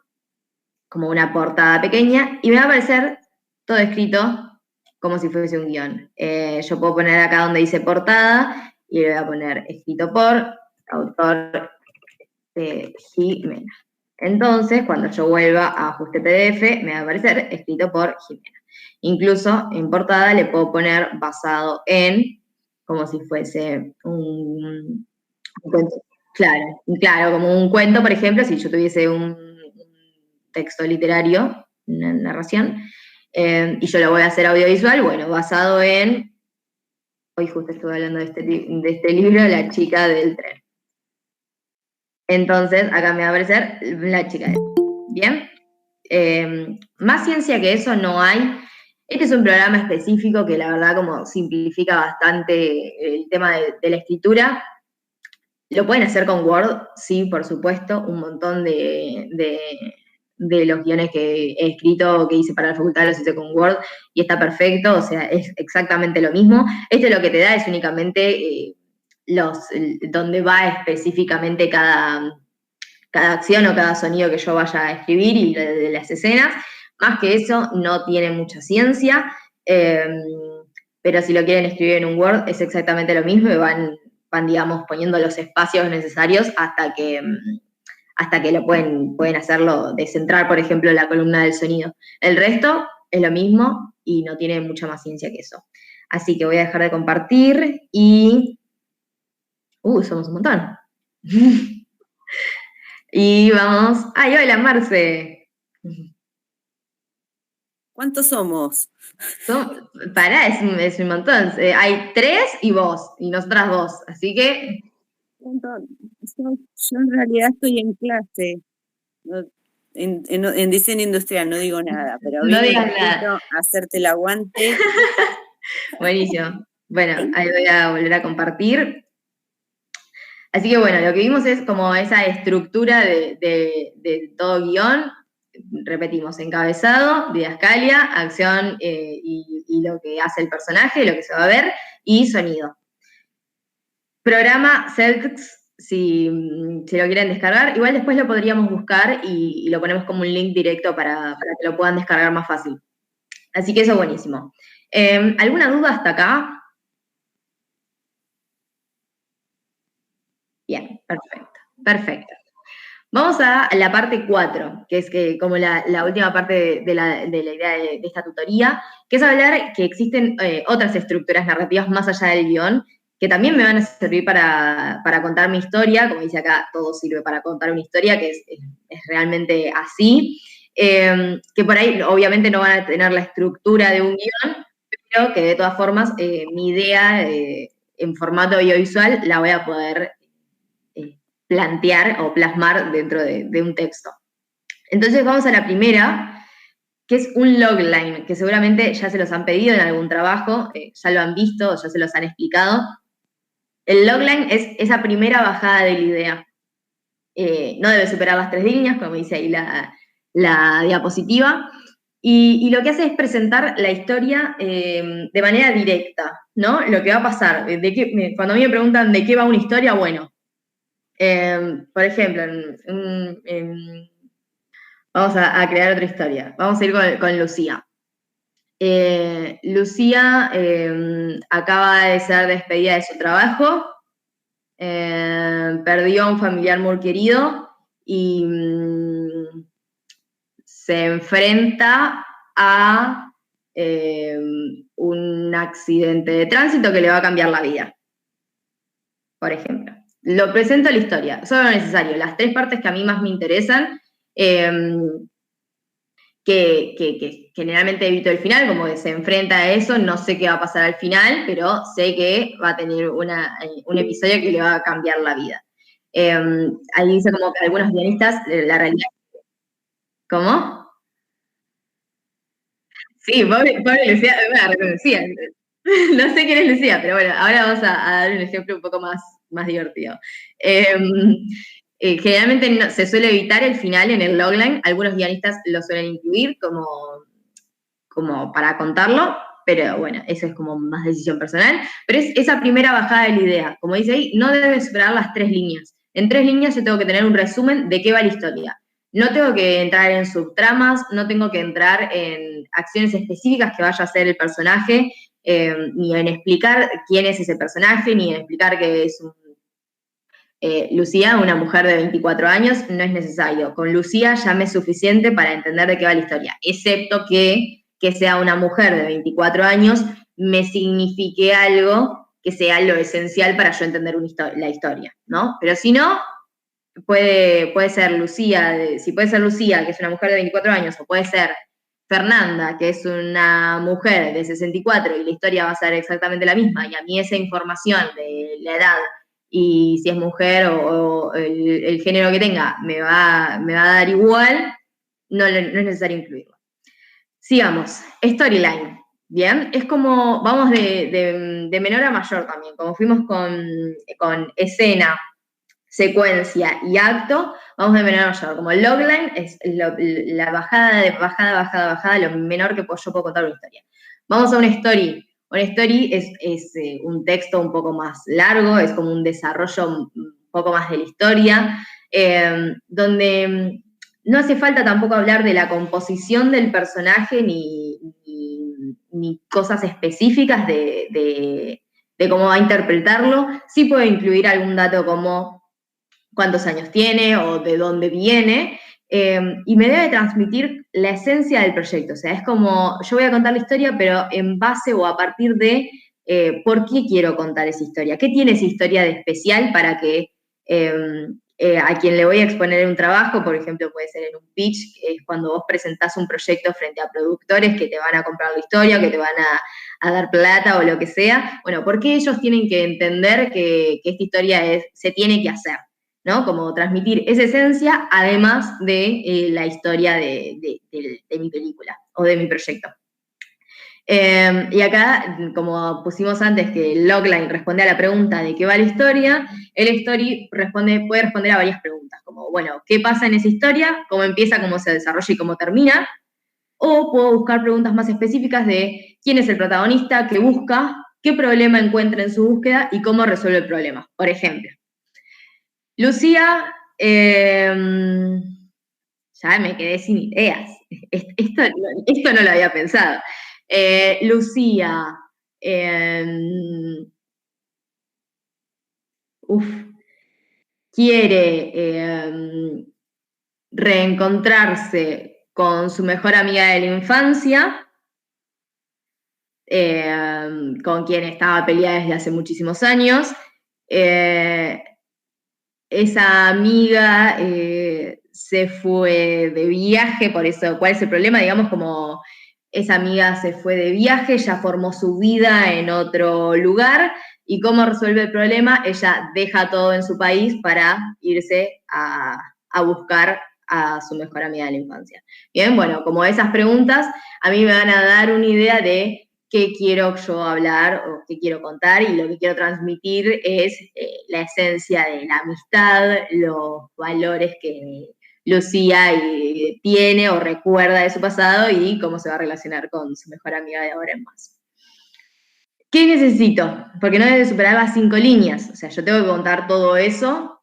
como una portada pequeña, y me va a aparecer todo escrito como si fuese un guión. Yo puedo poner acá donde dice portada, y le voy a poner escrito por autor Jimena. Entonces, cuando yo vuelva a ajuste PDF, me va a aparecer escrito por Jimena. Incluso en portada le puedo poner basado en, como si fuese un cuento. Claro, como un cuento, por ejemplo, si yo tuviese un texto literario, una narración, y yo lo voy a hacer audiovisual, bueno, basado en, hoy justo estuve hablando de este libro, La chica del tren. Entonces, acá me va a aparecer La chica del tren. ¿Bien? Más ciencia que eso no hay. Este es un programa específico que la verdad como simplifica bastante el tema de la escritura. Lo pueden hacer con Word, sí, por supuesto, un montón de los guiones que he escrito, que hice para la facultad, los hice con Word y está perfecto, o sea, es exactamente lo mismo. Este lo que te da es únicamente donde va específicamente cada acción o cada sonido que yo vaya a escribir y de las escenas. Más que eso, no tiene mucha ciencia, pero si lo quieren escribir en un Word es exactamente lo mismo y van digamos, poniendo los espacios necesarios hasta que lo pueden hacerlo, descentrar, por ejemplo, la columna del sonido. El resto es lo mismo y no tiene mucha más ciencia que eso. Así que voy a dejar de compartir y... somos un montón. Y vamos... ¡Ay, hola, Marce! ¿Cuántos somos? Pará, es un montón. Hay 3 y vos, y nosotras 2. Así que... Yo en realidad estoy en clase. En diseño industrial, no digo nada, pero no digas nada. A hacerte el aguante. Buenísimo. Bueno, ahí voy a volver a compartir. Así que bueno, lo que vimos es como esa estructura de todo guión. Repetimos, encabezado, didascalia, acción y lo que hace el personaje, lo que se va a ver, y sonido. Programa Celtics, si lo quieren descargar, igual después lo podríamos buscar y lo ponemos como un link directo para que lo puedan descargar más fácil. Así que eso es buenísimo. ¿Alguna duda hasta acá? Bien, perfecto. Vamos a la parte 4, que es como la última parte de la idea de esta tutoría, que es hablar que existen otras estructuras narrativas más allá del guión, que también me van a servir para contar mi historia. Como dice acá, todo sirve para contar una historia, que es realmente así. que por ahí obviamente no van a tener la estructura de un guión, pero que de todas formas mi idea en formato audiovisual la voy a poder plantear o plasmar dentro de un texto. Entonces vamos a la primera, que es un logline, que seguramente ya se los han pedido en algún trabajo, ya lo han visto, ya se los han explicado. El logline es esa primera bajada de la idea. No debe superar las 3 líneas, como dice ahí la diapositiva, y lo que hace es presentar la historia de manera directa, ¿no? Lo que va a pasar. Cuando a mí me preguntan de qué va una historia, bueno, por ejemplo, vamos a crear otra historia. Vamos a ir con Lucía. Lucía acaba de ser despedida de su trabajo, perdió a un familiar muy querido y se enfrenta a un accidente de tránsito que le va a cambiar la vida, por ejemplo. Lo presento la historia, solo lo necesario, las 3 partes que a mí más me interesan, que generalmente evito el final, como que se enfrenta a eso, no sé qué va a pasar al final, pero sé que va a tener un episodio que le va a cambiar la vida. Ahí dice como que algunos guionistas, la realidad... ¿Cómo? Sí, pobre Lucía, me la reconocía. No sé quién es Lucía, pero bueno, ahora vamos a dar un ejemplo un poco más divertido. Generalmente se suele evitar el final en el logline, algunos guionistas lo suelen incluir como para contarlo, pero bueno, eso es como más decisión personal. Pero es esa primera bajada de la idea, como dice ahí, no debe superar las 3 líneas. En 3 líneas yo tengo que tener un resumen de qué va la historia. No tengo que entrar en subtramas, no tengo que entrar en acciones específicas que vaya a hacer el personaje, ni en explicar quién es ese personaje, ni en explicar que es Lucía, una mujer de 24 años, no es necesario. Con Lucía ya me es suficiente para entender de qué va la historia, excepto que sea una mujer de 24 años me signifique algo que sea lo esencial para yo entender la historia, ¿no? Pero si no, puede ser Lucía, si puede ser Lucía, que es una mujer de 24 años, o puede ser Fernanda, que es una mujer de 64 y la historia va a ser exactamente la misma, y a mí esa información de la edad y si es mujer o el género que tenga me va a dar igual, no es necesario incluirlo. Sigamos, storyline, ¿bien? Es como, vamos de menor a mayor también, como fuimos con escena, secuencia y acto, vamos de menor a mayor. Como el logline es la bajada de bajada, lo menor que yo puedo contar una historia. Vamos a una story. Una story es un texto un poco más largo, es como un desarrollo un poco más de la historia, donde no hace falta tampoco hablar de la composición del personaje ni cosas específicas de cómo va a interpretarlo. Sí puede incluir algún dato como cuántos años tiene o de dónde viene, y me debe transmitir la esencia del proyecto. O sea, es como, yo voy a contar la historia, pero en base o a partir de por qué quiero contar esa historia. ¿Qué tiene esa historia de especial para que a quien le voy a exponer un trabajo, por ejemplo, puede ser en un pitch, que es cuando vos presentás un proyecto frente a productores que te van a comprar la historia, que te van a dar plata o lo que sea? Bueno, ¿por qué ellos tienen que entender que esta historia se tiene que hacer? ¿No? Como transmitir esa esencia, además de la historia de mi película o de mi proyecto. Y acá, como pusimos antes que el logline responde a la pregunta de qué va la historia, el story puede responder a varias preguntas, como, bueno, ¿qué pasa en esa historia? ¿Cómo empieza, cómo se desarrolla y cómo termina? O puedo buscar preguntas más específicas de quién es el protagonista, qué busca, qué problema encuentra en su búsqueda y cómo resuelve el problema. Por ejemplo, Lucía, ya me quedé sin ideas. Esto no lo había pensado. Lucía, quiere reencontrarse con su mejor amiga de la infancia, con quien estaba peleada desde hace muchísimos años. Esa amiga se fue de viaje, por eso, ¿cuál es el problema? Digamos, como esa amiga se fue de viaje, ya formó su vida en otro lugar, y cómo resuelve el problema, ella deja todo en su país para irse a buscar a su mejor amiga de la infancia. Bien, bueno, como esas preguntas a mí me van a dar una idea de qué quiero yo hablar o qué quiero contar, y lo que quiero transmitir es la esencia de la amistad, los valores que Lucía tiene o recuerda de su pasado y cómo se va a relacionar con su mejor amiga de ahora en más. ¿Qué necesito? Porque no debe superar las 5 líneas, o sea, yo tengo que contar todo eso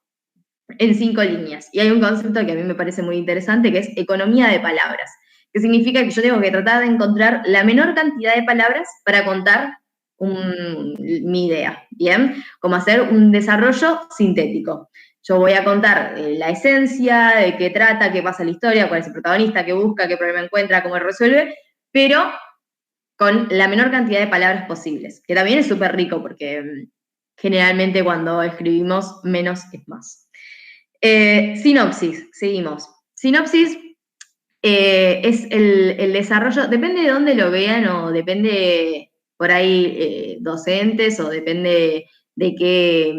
en 5 líneas. Y hay un concepto que a mí me parece muy interesante, que es economía de palabras, que significa que yo tengo que tratar de encontrar la menor cantidad de palabras para contar mi idea, ¿bien? Como hacer un desarrollo sintético. Yo voy a contar la esencia, de qué trata, qué pasa en la historia, cuál es el protagonista, qué busca, qué problema encuentra, cómo resuelve, pero con la menor cantidad de palabras posibles, que también es súper rico porque generalmente cuando escribimos menos es más. Sinopsis, seguimos. Sinopsis es el desarrollo, depende de dónde lo vean o depende por ahí docentes o depende de qué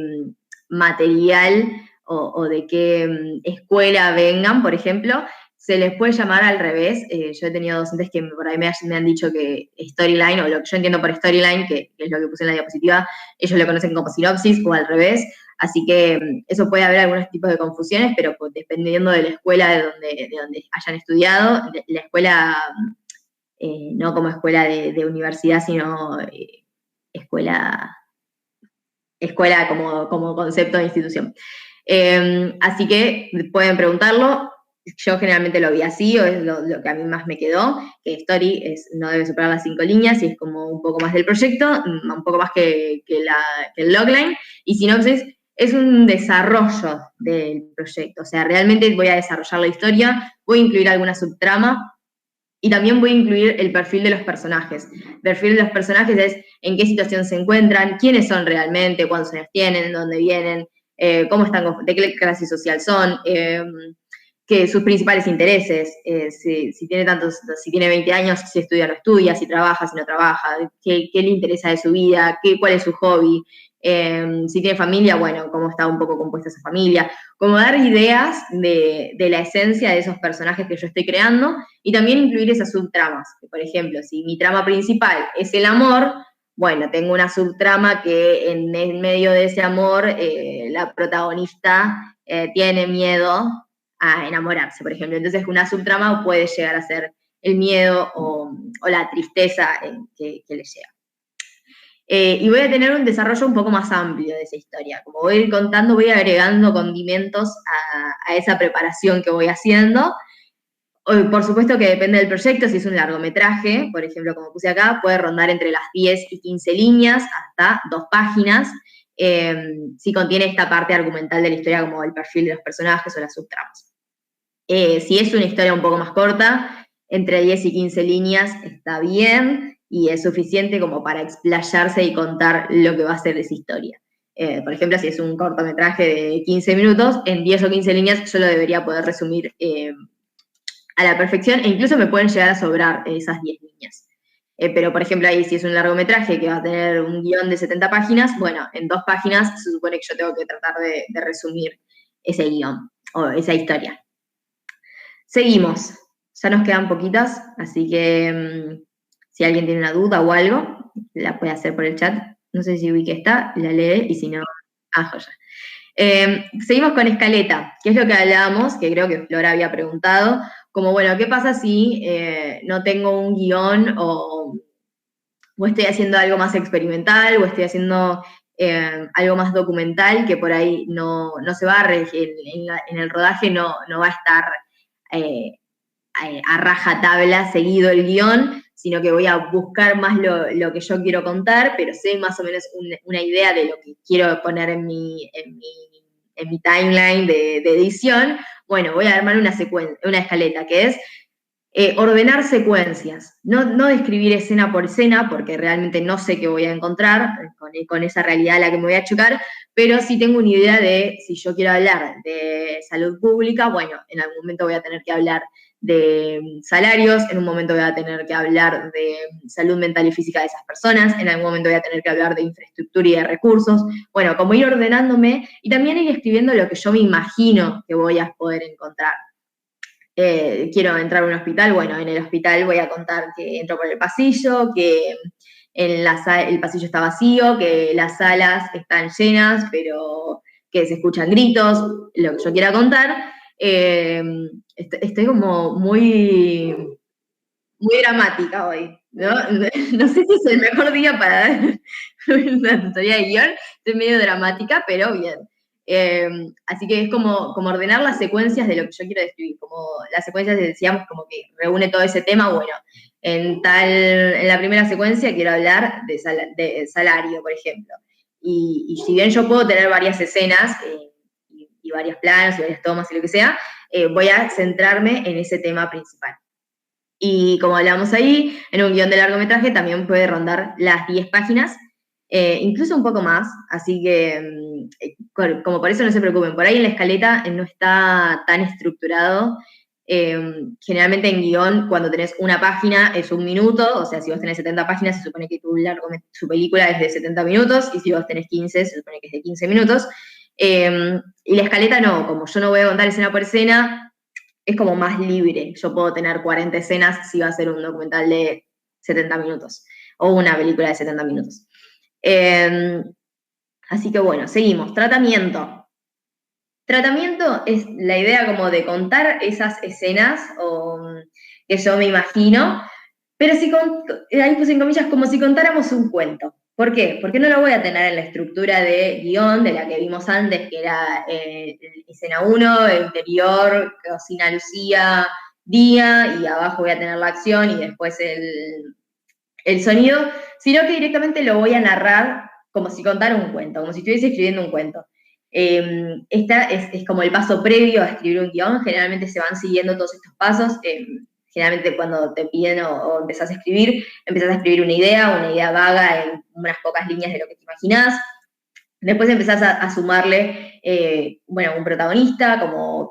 material o de qué escuela vengan, por ejemplo, se les puede llamar al revés. Yo he tenido docentes que por ahí me han dicho que storyline, o lo que yo entiendo por storyline, que es lo que puse en la diapositiva, ellos lo conocen como sinopsis o al revés. Así que eso puede haber algunos tipos de confusiones, pero pues, dependiendo de la escuela de donde hayan estudiado, la escuela, no como escuela de universidad, sino escuela como concepto de institución. Así que pueden preguntarlo. Yo generalmente lo vi así, o es lo que a mí más me quedó, que story no debe superar las 5 líneas, y es como un poco más del proyecto, un poco más que el logline, y sinopsis es un desarrollo del proyecto, o sea, realmente voy a desarrollar la historia, voy a incluir alguna subtrama, y también voy a incluir el perfil de los personajes. El perfil de los personajes es en qué situación se encuentran, quiénes son realmente, cuántos años tienen, dónde vienen, cómo están, de qué clase social son, que sus principales intereses, si tiene 20 años, si estudia o no estudia, si trabaja, si no trabaja, qué le interesa de su vida, cuál es su hobby, si tiene familia, bueno, cómo está un poco compuesta esa familia, como dar ideas de la esencia de esos personajes que yo estoy creando, y también incluir esas subtramas. Por ejemplo, si mi trama principal es el amor, bueno, tengo una subtrama que en el medio de ese amor la protagonista tiene miedo a enamorarse, por ejemplo. Entonces una subtrama puede llegar a ser el miedo o la tristeza que le llega. Y voy a tener un desarrollo un poco más amplio de esa historia. Como voy a ir contando, voy agregando condimentos a esa preparación que voy haciendo. Por supuesto que depende del proyecto. Si es un largometraje, por ejemplo, como puse acá, puede rondar entre las 10 y 15 líneas hasta 2 páginas, si contiene esta parte argumental de la historia, como el perfil de los personajes o las subtramas. Si es una historia un poco más corta, entre 10 y 15 líneas está bien, y es suficiente como para explayarse y contar lo que va a ser esa historia. Por ejemplo, si es un cortometraje de 15 minutos, en 10 o 15 líneas yo lo debería poder resumir a la perfección, e incluso me pueden llegar a sobrar esas 10 líneas. Pero, por ejemplo, ahí si es un largometraje que va a tener un guión de 70 páginas, bueno, en 2 páginas se supone que yo tengo que tratar de resumir ese guión o esa historia. Seguimos. Ya nos quedan poquitas, así que si alguien tiene una duda o algo, la puede hacer por el chat. No sé si vi que está, la lee, y si no, joya. Seguimos con escaleta, que es lo que hablábamos, que creo que Flora había preguntado, como, bueno, ¿qué pasa si no tengo un guión o estoy haciendo algo más experimental, o estoy haciendo algo más documental, que por ahí no se va a en el rodaje no va a estar a rajatabla seguido el guión, sino que voy a buscar más lo que yo quiero contar, pero sé más o menos una idea de lo que quiero poner en mi timeline de edición. Bueno, voy a armar una escaleta, que es ordenar secuencias, no describir escena por escena, porque realmente no sé qué voy a encontrar con esa realidad a la que me voy a chocar, pero sí tengo una idea de si yo quiero hablar de salud pública, bueno, en algún momento voy a tener que hablar de salarios, en un momento voy a tener que hablar de salud mental y física de esas personas, en algún momento voy a tener que hablar de infraestructura y de recursos, bueno, como ir ordenándome y también ir escribiendo lo que yo me imagino que voy a poder encontrar. Quiero entrar a un hospital, bueno, en el hospital voy a contar que entro por el pasillo, que el pasillo está vacío, que las salas están llenas, pero que se escuchan gritos, lo que yo quiera contar. Estoy como muy dramática hoy, ¿no? No sé si es el mejor día para dar una tutoría de guión, estoy medio dramática, pero bien. Así que es como ordenar las secuencias de lo que yo quiero describir, como las secuencias decíamos como que reúne todo ese tema, bueno, en la primera secuencia quiero hablar de salario, por ejemplo. Y si bien yo puedo tener varias escenas y varios planos y varias tomas y lo que sea, voy a centrarme en ese tema principal. Y como hablamos ahí, en un guión de largometraje también puede rondar las 10 páginas, incluso un poco más, así que como por eso no se preocupen, por ahí en la escaleta no está tan estructurado. Generalmente en guión, cuando tenés una página es 1 minuto, o sea, si vos tenés 70 páginas, se supone que su película es de 70 minutos, y si vos tenés 15, se supone que es de 15 minutos. Y la escaleta no, como yo no voy a contar escena por escena, es como más libre. Yo puedo tener 40 escenas si va a ser un documental de 70 minutos o una película de 70 minutos. Así que bueno, seguimos. Tratamiento. Tratamiento es la idea como de contar esas escenas que yo me imagino, pero ahí puse en comillas, como si contáramos un cuento. ¿Por qué? Porque no lo voy a tener en la estructura de guión de la que vimos antes, que era escena 1, interior, cocina Lucía, día, y abajo voy a tener la acción y después el sonido, sino que directamente lo voy a narrar como si contara un cuento, como si estuviese escribiendo un cuento. Esta es como el paso previo a escribir un guión, generalmente se van siguiendo todos estos pasos. Generalmente cuando te piden o empezás a escribir una idea vaga en unas pocas líneas de lo que te imaginás. Después empezás a sumarle, un protagonista, como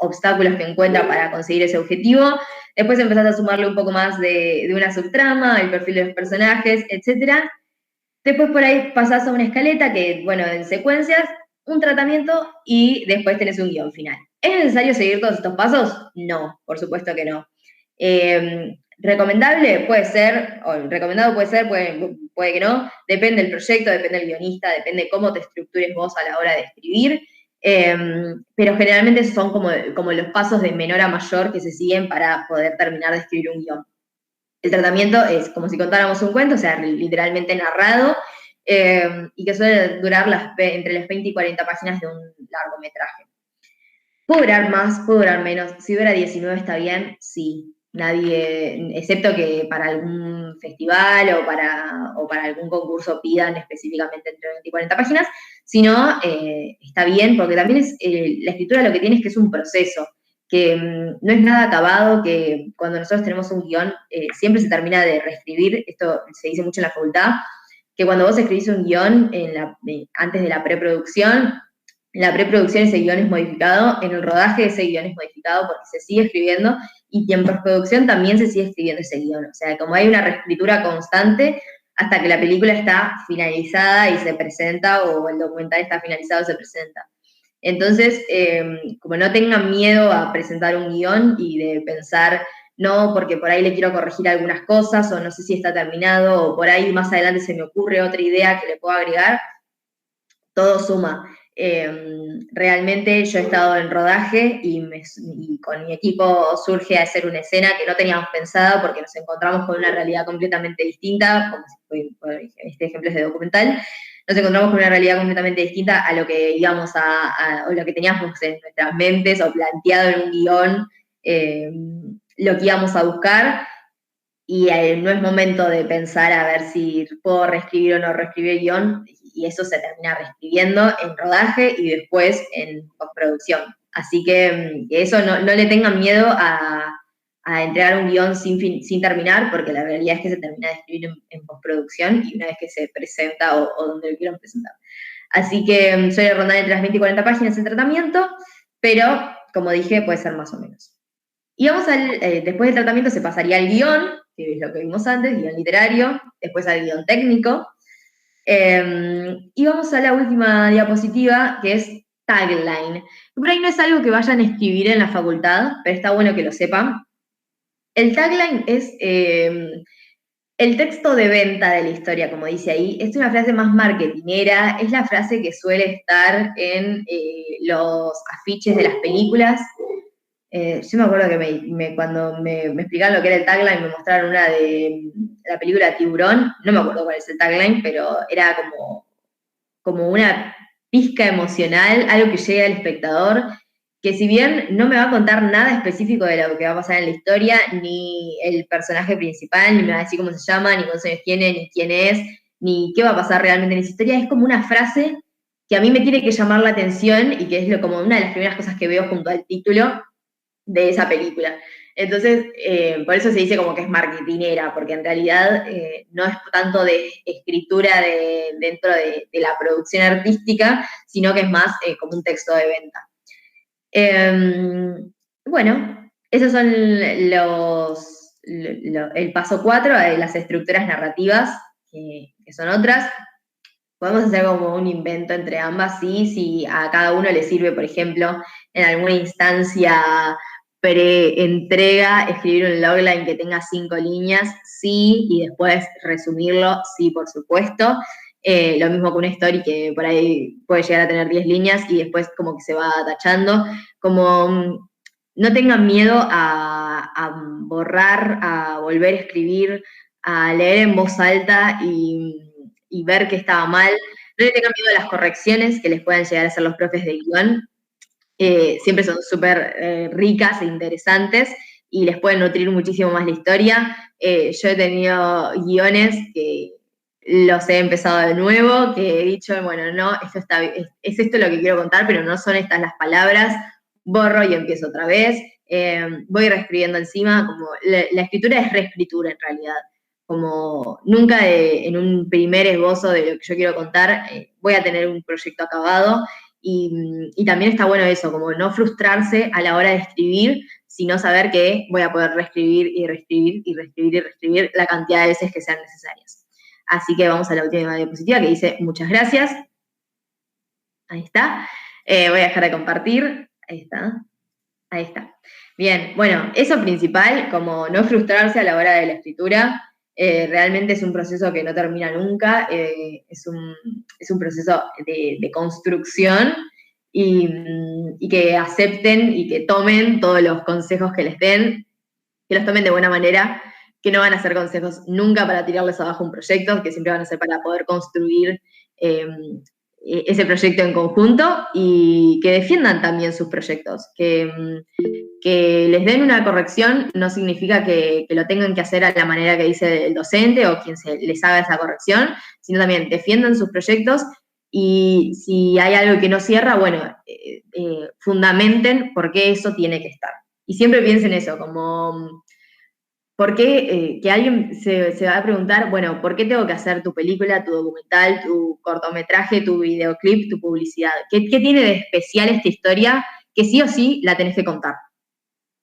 obstáculos que encuentra para conseguir ese objetivo. Después empezás a sumarle un poco más de una subtrama, el perfil de los personajes, etc. Después por ahí pasás a una escaleta que, en secuencias, un tratamiento y después tenés un guión final. ¿Es necesario seguir todos estos pasos? No, por supuesto que no. Recomendable puede ser, o recomendado puede ser, puede que no, depende del proyecto, depende del guionista, depende de cómo te estructures vos a la hora de escribir, pero generalmente son como los pasos de menor a mayor que se siguen para poder terminar de escribir un guión. El tratamiento es como si contáramos un cuento, o sea, literalmente narrado, y que suele durar entre las 20 y 40 páginas de un largometraje. ¿Puedo durar más? ¿Puedo durar menos? Si dura 19 está bien, sí. Nadie, excepto que para algún festival o para algún concurso pidan específicamente entre 20 y 40 páginas, si no, está bien, porque también la escritura lo que tiene es que es un proceso, que no es nada acabado, que cuando nosotros tenemos un guión siempre se termina de reescribir, esto se dice mucho en la facultad, que cuando vos escribís un guión antes de la preproducción, en la preproducción ese guión es modificado, en el rodaje ese guión es modificado porque se sigue escribiendo, y en postproducción también se sigue escribiendo ese guión. O sea, como hay una reescritura constante hasta que la película está finalizada y se presenta, o el documental está finalizado y se presenta. Entonces, como no tengan miedo a presentar un guión y de pensar, no, porque por ahí le quiero corregir algunas cosas, o no sé si está terminado, o por ahí más adelante se me ocurre otra idea que le puedo agregar, todo suma. Realmente yo he estado en rodaje y con mi equipo surge hacer una escena que no teníamos pensado porque nos encontramos con una realidad completamente distinta, como si este ejemplo es de documental, nos encontramos con una realidad completamente distinta a lo que íbamos o lo que teníamos en nuestras mentes o planteado en un guión, lo que íbamos a buscar. Y no es momento de pensar a ver si puedo reescribir o no reescribir el guión, y eso se termina reescribiendo en rodaje y después en postproducción. Así que eso no le tengan miedo a entregar un guión sin terminar, porque la realidad es que se termina de escribir en postproducción y una vez que se presenta o donde lo quieran presentar. Así que suele rondar entre las 20 y 40 páginas el tratamiento, pero, como dije, puede ser más o menos. Y vamos después del tratamiento se pasaría al guión, que es lo que vimos antes, guión literario, después al guión técnico. Y vamos a la última diapositiva, que es tagline. Por ahí no es algo que vayan a escribir en la facultad, pero está bueno que lo sepan. El tagline es el texto de venta de la historia, como dice ahí. Es una frase más marketinera, es la frase que suele estar en los afiches de las películas. Yo me acuerdo que cuando me explicaron lo que era el tagline, me mostraron una de la película Tiburón, no me acuerdo cuál es el tagline, pero era como una pizca emocional, algo que llega al espectador, que si bien no me va a contar nada específico de lo que va a pasar en la historia, ni el personaje principal, ni me va a decir cómo se llama, ni cuántos años tiene, ni quién es, ni qué va a pasar realmente en esa historia, es como una frase que a mí me tiene que llamar la atención y que es como una de las primeras cosas que veo junto al título de esa película. Entonces, por eso se dice como que es marketinera, porque en realidad no es tanto de escritura dentro de la producción artística, sino que es más como un texto de venta. Bueno, esos son el paso 4, las estructuras narrativas, que son otras. Podemos hacer como un invento entre ambas, sí, si a cada uno le sirve, por ejemplo, en alguna instancia pre-entrega, escribir un logline que tenga 5 líneas, sí, y después resumirlo, sí, por supuesto. Lo mismo que una story que por ahí puede llegar a tener 10 líneas y después como que se va tachando. Como no tengan miedo a borrar, a volver a escribir, a leer en voz alta y ver que estaba mal. No le tengan miedo a las correcciones que les puedan llegar a hacer los profes de guión. Siempre son súper ricas e interesantes y les pueden nutrir muchísimo más la historia. Yo he tenido guiones que los he empezado de nuevo, que he dicho, bueno, no, esto es esto lo que quiero contar, pero no son estas las palabras, borro y empiezo otra vez. Voy reescribiendo encima, como la escritura es reescritura en realidad. Como nunca en un primer esbozo de lo que yo quiero contar voy a tener un proyecto acabado. Y también está bueno eso, como no frustrarse a la hora de escribir, sino saber que voy a poder reescribir y reescribir y reescribir y reescribir la cantidad de veces que sean necesarias. Así que vamos a la última diapositiva que dice muchas gracias. Ahí está. Voy a dejar de compartir. Ahí está. Ahí está. Bien, bueno, eso principal, como no frustrarse a la hora de la escritura. Realmente es un proceso que no termina nunca, es un proceso de construcción y que acepten y que tomen todos los consejos que les den, que los tomen de buena manera, que no van a ser consejos nunca para tirarles abajo un proyecto, que siempre van a ser para poder construir ese proyecto en conjunto y que defiendan también sus proyectos, que les den una corrección no significa que lo tengan que hacer a la manera que dice el docente o quien les haga esa corrección, sino también defiendan sus proyectos y si hay algo que no cierra, bueno, fundamenten por qué eso tiene que estar. Y siempre piensen eso, como ¿por qué que alguien se va a preguntar, bueno, ¿por qué tengo que hacer tu película, tu documental, tu cortometraje, tu videoclip, tu publicidad? ¿Qué tiene de especial esta historia que sí o sí la tenés que contar?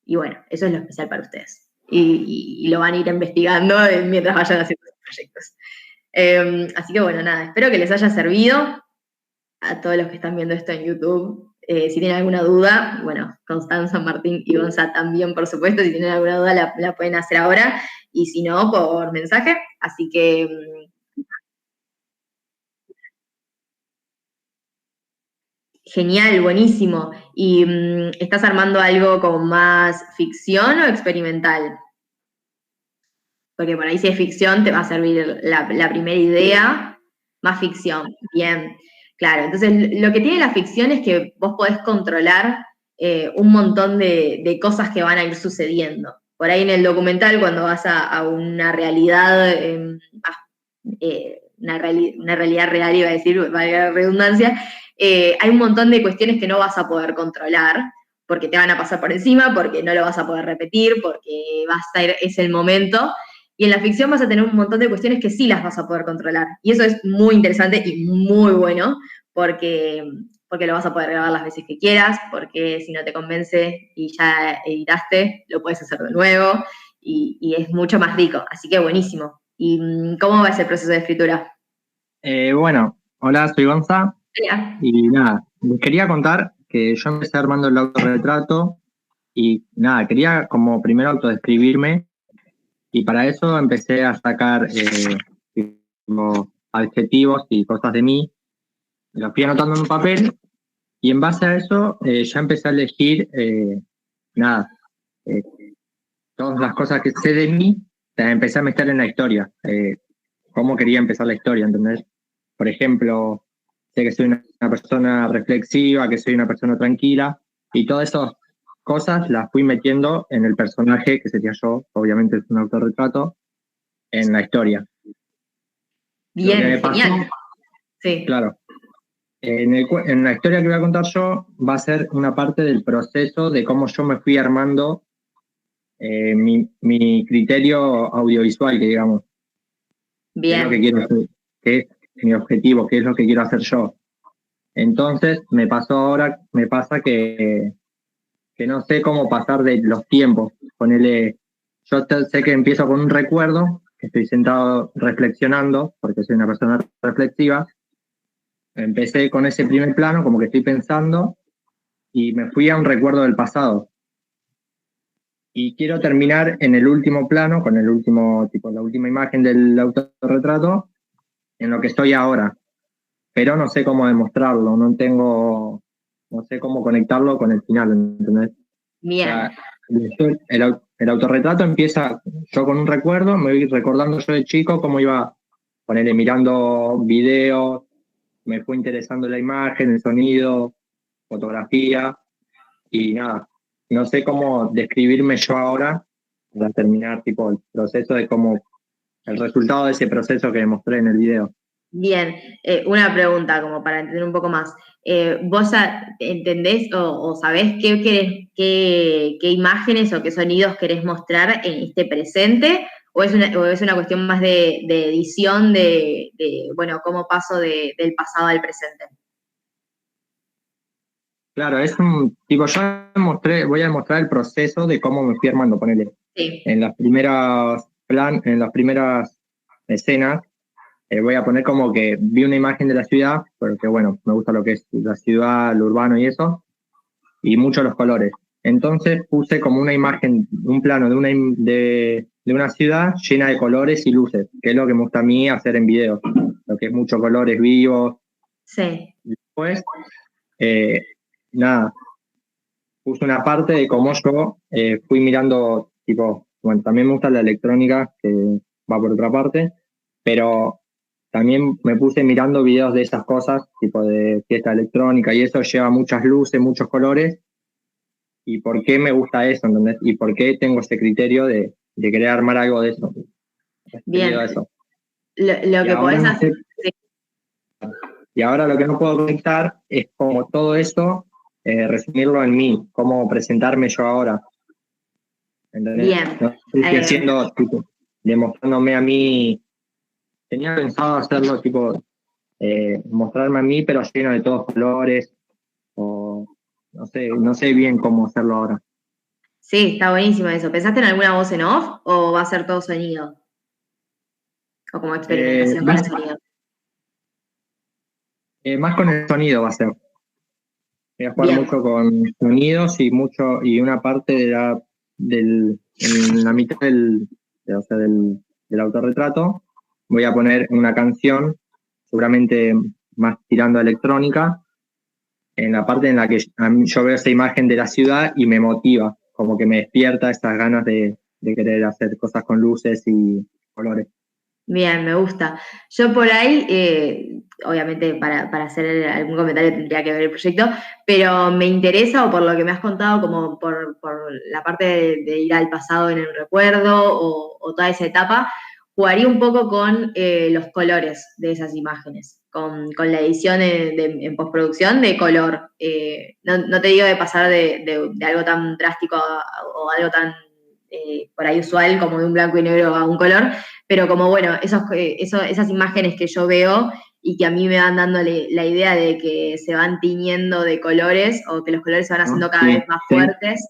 Y bueno, eso es lo especial para ustedes. Y lo van a ir investigando mientras vayan haciendo sus proyectos. Así que bueno, nada, espero que les haya servido a todos los que están viendo esto en YouTube. Si tienen alguna duda, bueno, Constanza, Martín y Gonza también, por supuesto, si tienen alguna duda la pueden hacer ahora, y si no, por mensaje. Así que genial, buenísimo. ¿Y estás armando algo con más ficción o experimental? Porque por ahí si es ficción te va a servir la primera idea, más ficción. Bien, claro. Entonces lo que tiene la ficción es que vos podés controlar un montón de cosas que van a ir sucediendo. Por ahí en el documental, cuando vas a una realidad, una realidad real, iba a decir, valga la redundancia, hay un montón de cuestiones que no vas a poder controlar, porque te van a pasar por encima, porque no lo vas a poder repetir, porque es el momento. Y en la ficción vas a tener un montón de cuestiones que sí las vas a poder controlar. Y eso es muy interesante y muy bueno, porque lo vas a poder grabar las veces que quieras, porque si no te convence y ya editaste, lo puedes hacer de nuevo, y es mucho más rico, así que buenísimo. ¿Y cómo va ese proceso de escritura? Bueno, hola, soy Gonza, Hola. y nada, les quería contar que yo empecé armando el autorretrato, y nada, quería como primero autodescribirme, y para eso empecé a sacar como adjetivos y cosas de mí, los fui anotando en un papel, y en base a eso ya empecé a elegir, nada, eh, todas las cosas que sé de mí, las empecé a meter en la historia, cómo quería empezar la historia, ¿entendés? Por ejemplo, sé que soy una persona reflexiva, que soy una persona tranquila, y todas esas cosas las fui metiendo en el personaje, que sería yo, obviamente es un autorretrato, en la historia. Bien, Lo que me pasó, genial. Sí. claro, en la historia que voy a contar yo, va a ser una parte del proceso de cómo yo me fui armando mi criterio audiovisual, que digamos, qué es lo que Bien. quiero hacer, qué es mi objetivo, qué es lo que quiero hacer yo. Entonces, me pasa que no sé cómo pasar de los tiempos. Ponele, sé que empiezo con un recuerdo, que estoy sentado reflexionando, porque soy una persona reflexiva. Empecé con ese primer plano, como que estoy pensando, y me fui a un recuerdo del pasado. Y quiero terminar en el último plano, con el último, tipo, la última imagen del autorretrato, en lo que estoy ahora. Pero no sé cómo demostrarlo, no sé cómo conectarlo con el final, ¿entendés? Bien. O sea, el autorretrato empieza yo con un recuerdo, me voy recordando yo de chico cómo iba, ponerle mirando videos, me fue interesando la imagen, el sonido, fotografía, y nada, no sé cómo describirme yo ahora para terminar tipo el proceso de cómo, el resultado de ese proceso que mostré en el video. Bien, una pregunta como para entender un poco más. ¿Vos entendés o sabés qué imágenes o qué sonidos querés mostrar en este presente? ¿O es una cuestión más de edición bueno, cómo paso del pasado al presente? Claro, es un tipo, voy a mostrar el proceso de cómo me fui armando, ponele. Sí. En las primeras escenas, voy a poner como que vi una imagen de la ciudad, porque bueno, me gusta lo que es la ciudad, lo urbano y eso, y mucho los colores. Entonces puse como una imagen, un plano de una ciudad llena de colores y luces, que es lo que me gusta a mí hacer en videos, lo que es muchos colores vivos. Sí. Después, nada, puse una parte de cómo yo fui mirando, tipo, bueno, también me gusta la electrónica, que va por otra parte, pero también me puse mirando videos de esas cosas, tipo de fiesta electrónica, y eso lleva muchas luces, muchos colores, y por qué me gusta eso, ¿entendés? Y por qué tengo ese criterio de querer armar algo de eso. Bien. De eso. Lo que podés hacer. Sí. Y ahora lo que no puedo conectar es como todo eso, resumirlo en mí, cómo presentarme yo ahora. ¿Entendés? Bien. No estoy haciendo, tipo, demostrándome a mí. Tenía pensado hacerlo, tipo, mostrarme a mí, pero lleno de todos colores, o no sé bien cómo hacerlo ahora. Sí, está buenísimo eso. ¿Pensaste en alguna voz en off o va a ser todo sonido? O como experimentación con el sonido. Más con el sonido va a ser. Voy a jugar Bien. mucho con sonidos y una parte en la mitad del autorretrato voy a poner una canción, seguramente más tirando a electrónica, en la parte en la que yo veo esa imagen de la ciudad y me motiva, como que me despierta esas ganas de querer hacer cosas con luces y colores. Bien, me gusta. Yo por ahí, obviamente para hacer algún comentario tendría que ver el proyecto, pero me interesa, o por lo que me has contado, como por la parte de ir al pasado en el recuerdo o toda esa etapa, jugaría un poco con los colores de esas imágenes, con la edición en postproducción de color. No te digo de pasar de algo tan drástico o algo tan por ahí usual como de un blanco y negro a un color, pero como bueno, esas imágenes que yo veo, y que a mí me van dando la idea de que se van tiñendo de colores o que los colores se van haciendo cada vez más fuertes.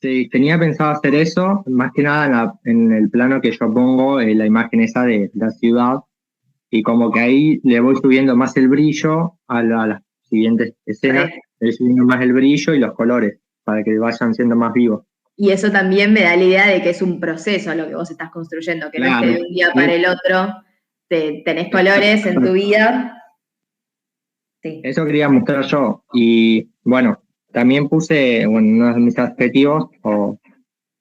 Sí, tenía pensado hacer eso, más que nada en el plano que yo pongo, la imagen esa de la ciudad, y como que ahí le voy subiendo más el brillo a las siguientes escenas, Sí. le voy subiendo más el brillo y los colores, para que vayan siendo más vivos. Y eso también me da la idea de que es un proceso lo que vos estás construyendo, que Claro. no es que de un día para el otro tenés colores en tu vida. Sí. Eso quería mostrar yo. Y bueno, también puse, uno de mis adjetivos, o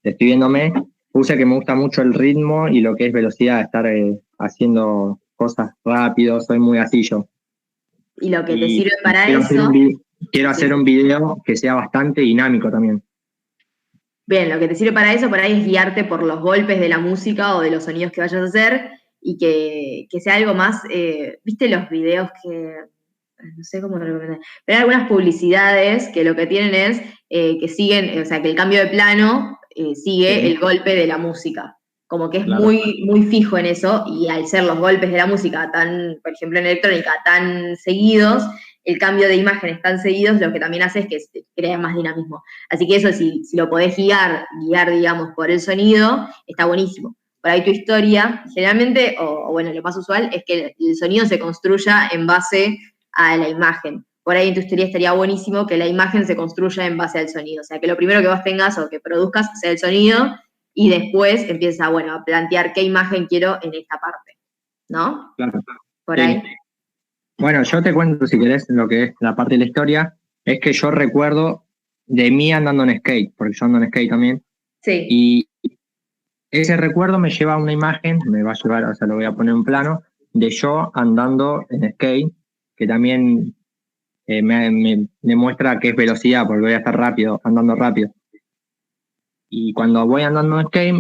describiéndome, puse que me gusta mucho el ritmo y lo que es velocidad, estar haciendo cosas rápido, soy muy así yo. Y lo que te Y sirve para quiero hacer eso... quiero hacer un video que sea bastante dinámico también. Bien, lo que te sirve para eso por ahí es guiarte por los golpes de la música o de los sonidos que vayas a hacer y que sea algo más, ¿viste los videos que, no sé cómo lo recomendar, pero hay algunas publicidades que lo que tienen es que siguen, o sea, que el cambio de plano sigue el golpe de la música, como que es Claro. muy fijo en eso y al ser los golpes de la música tan, por ejemplo en electrónica, tan seguidos, el cambio de imágenes tan seguidos, lo que también hace es que se crea más dinamismo. Así que eso, si lo podés guiar, digamos, por el sonido, está buenísimo. Por ahí tu historia, generalmente, o bueno, lo más usual, es que el sonido se construya en base a la imagen. Por ahí en tu historia estaría buenísimo que la imagen se construya en base al sonido. O sea, que lo primero que vos tengas o que produzcas sea el sonido y después empieza, bueno, a plantear qué imagen quiero en esta parte, ¿no? Claro. Por Sí. ahí. Bueno, yo te cuento, si querés, lo que es la parte de la historia, es que yo recuerdo de mí andando en skate, porque yo ando en skate también, Sí. y ese recuerdo me lleva a una imagen, me va a llevar, o sea, lo voy a poner en plano, de yo andando en skate, que también me demuestra que es velocidad, porque voy a estar rápido, andando rápido. Y cuando voy andando en skate,